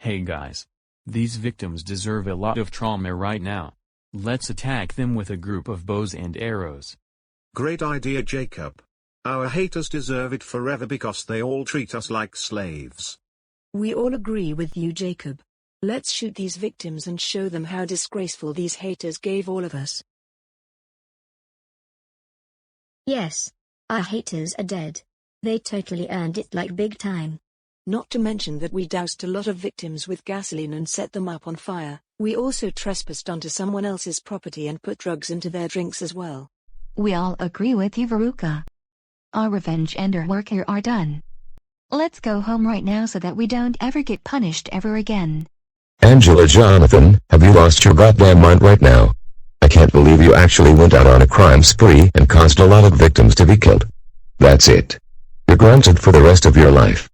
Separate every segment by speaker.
Speaker 1: Hey guys. These victims deserve a lot of trauma right now. Let's attack them with a group of bows and arrows.
Speaker 2: Great idea, Jacob. Our haters deserve it forever because they all treat us like slaves.
Speaker 3: We all agree with you, Jacob. Let's shoot these victims and show them how disgraceful these haters gave all of us.
Speaker 4: Yes. Our haters are dead. They totally earned it like big time.
Speaker 3: Not to mention that we doused a lot of victims with gasoline and set them up on fire. We also trespassed onto someone else's property and put drugs into their drinks as well.
Speaker 5: We all agree with you, Veruca. Our revenge and our work here are done. Let's go home right now so that we don't ever get punished ever again.
Speaker 6: Angela Jonathan, have you lost your goddamn mind right now? I can't believe you actually went out on a crime spree and caused a lot of victims to be killed. That's it. You're grounded for the rest of your life.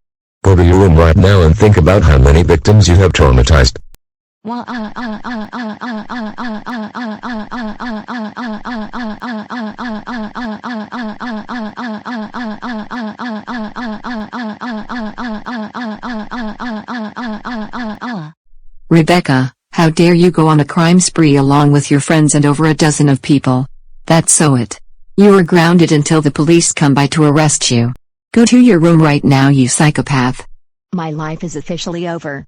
Speaker 6: Go to your room right now and think about how many victims you have traumatized.
Speaker 7: Rebecca, how dare you go on a crime spree along with your friends and over a dozen of people? That's so it. You are grounded until the police come by to arrest you. Go to your room right now, you psychopath.
Speaker 5: My life is officially over.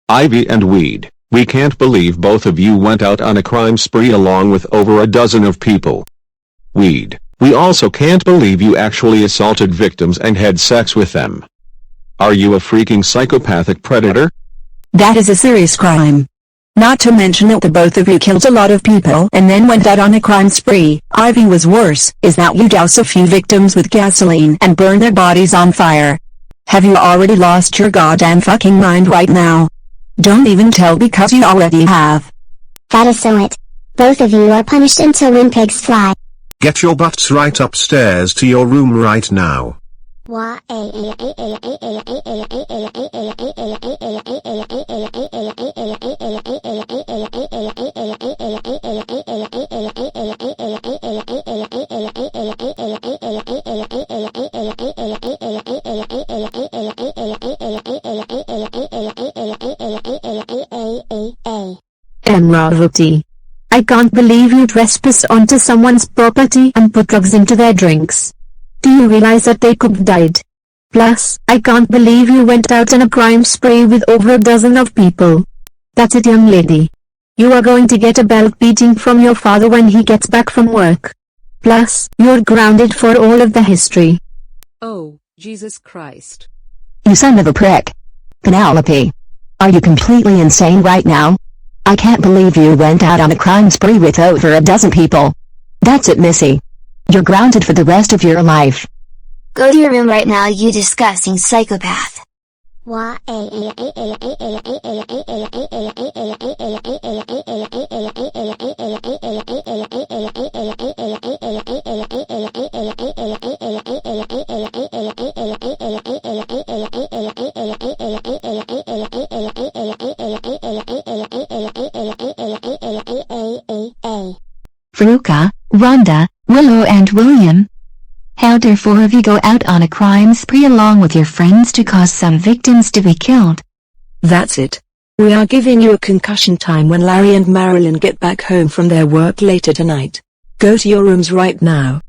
Speaker 8: Ivy and Weed, we can't believe both of you went out on a crime spree along with over a dozen of people. Weed, we also can't believe you actually assaulted victims and had sex with them. Are you a freaking psychopathic predator?
Speaker 9: That is a serious crime. Not to mention that the both of you killed a lot of people and then went out on a crime spree. Ivy was worse, is that you douse a few victims with gasoline and burn their bodies on fire. Have you already lost your goddamn fucking mind right now? Don't even tell because you already have.
Speaker 4: That is so it. Both of you are punished until when pigs fly.
Speaker 2: Get your butts right upstairs to your room right now.
Speaker 9: Emravati. I can't believe you trespassed onto someone's property and put drugs into their drinks. Do you realize that they could have died? Plus, I can't believe you went out on a crime spree with over a dozen of people. That's it, young lady. You are going to get a belt beating from your father when he gets back from work. Plus, you're grounded for all of the history.
Speaker 3: Oh, Jesus Christ.
Speaker 10: You son of a prick. Penelope. Are you completely insane right now? I can't believe you went out on a crime spree with over a dozen people. That's it, Missy. You're grounded for the rest of your life.
Speaker 4: Go to your room right now, you disgusting psychopath.
Speaker 5: Veruca, Rhonda, Willow and William. How dare four of you go out on a crime spree along with your friends to cause some victims to be killed?
Speaker 3: That's it. We are giving you a concussion time when Larry and Marilyn get back home from their work later tonight. Go to your rooms right now.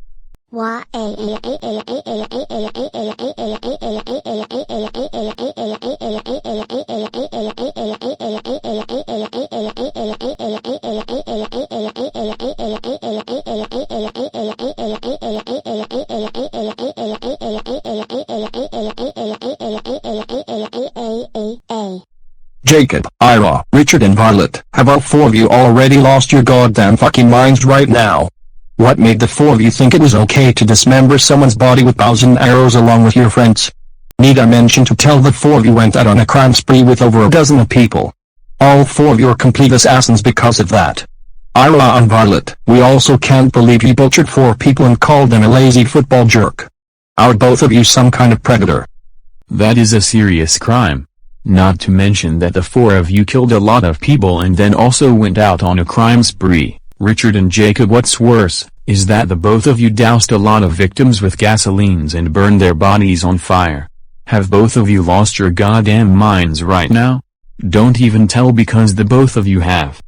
Speaker 11: Jacob, Ira, Richard and Violet, have all four of you already lost your goddamn fucking minds right now? What made the four of you think it was okay to dismember someone's body with bows and arrows along with your friends? Need I mention to tell the four of you went out on a crime spree with over a dozen of people? All four of you are complete assassins because of that. Ira and Violet, we also can't believe you butchered four people and called them a lazy football jerk. Are both of you some kind of predator?
Speaker 1: That is a serious crime. Not to mention that the four of you killed a lot of people and then also went out on a crime spree. Richard and Jacob, what's worse, is that the both of you doused a lot of victims with gasolines and burned their bodies on fire. Have both of you lost your goddamn minds right now? Don't even tell, because the both of you have.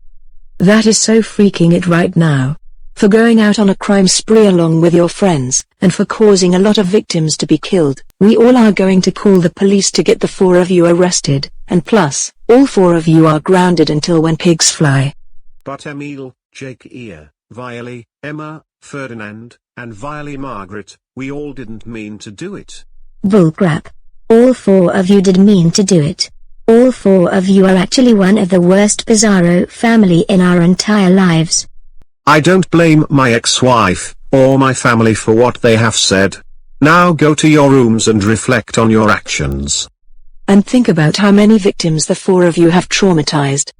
Speaker 3: That is so freaking it right now. For going out on a crime spree along with your friends, and for causing a lot of victims to be killed. We all are going to call the police to get the 4 of you arrested, and plus, all 4 of you are grounded until when pigs fly.
Speaker 2: But Emil, Jake, Viley, Emma, Ferdinand, and Viley Margaret, we all didn't mean to do it.
Speaker 4: Bullcrap. All 4 of you did mean to do it. All 4 of you are actually one of the worst Bizarro family in our entire lives.
Speaker 2: I don't blame my ex-wife, or my family for what they have said. Now go to your rooms and reflect on your actions.
Speaker 3: And think about how many victims the 4 of you have traumatized.